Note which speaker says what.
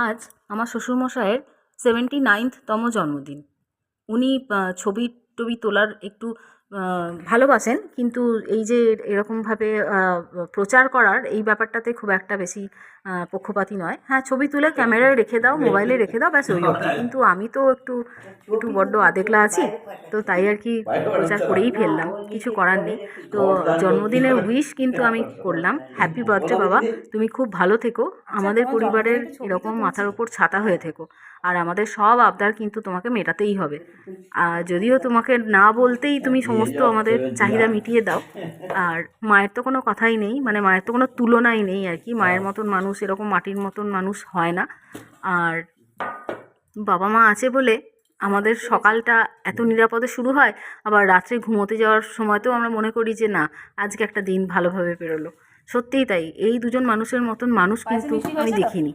Speaker 1: আজ আমার শ্বশুরমশাইয়ের 79তম জন্মদিন। উনি ছবি টবি তোলার একটু ভালোবাসেন, কিন্তু এই যে এরকমভাবে প্রচার করার এই ব্যাপারটাতে খুব একটা বেশি পক্ষপাতী নয়। হ্যাঁ, ছবি তুলে ক্যামেরায় রেখে দাও, মোবাইলে রেখে দাও, ব্যাস ওই অবধি। কিন্তু আমি তো একটু একটু বড্ড আদেকলা আছি, তো তাই আর কি প্রচার করেই ফেললাম, কিছু করার নেই। তো জন্মদিনের উইশ কিন্তু আমি করলাম, হ্যাপি বার্থডে বাবা, তুমি খুব ভালো থেকো, আমাদের পরিবারের এরকম মাথার ওপর ছাতা হয়ে থেকো, আর আমাদের সব আবদার কিন্তু তোমাকে মেটাতেই হবে। যদিও তোমাকে না বলতেই তুমি সমস্ত আমাদের চাহিদা মিটিয়ে দাও। আর মায়ের তো কোনো কথাই নেই, মানে মায়ের তো কোনো তুলনাই নেই আর কি। মায়ের মতন মানুষ, এরকম মাটির মতন মানুষ হয় না। আর বাবা মা আছে বলে আমাদের সকালটা এত নিরাপদে শুরু হয়, আবার রাত্রে ঘুমোতে যাওয়ার সময়তেও আমরা মনে করি যে না, আজকে একটা দিন ভালোভাবে পেরোলো। সত্যিই তাই, এই দুজন মানুষের মতন মানুষ কিন্তু আমি দেখিনি।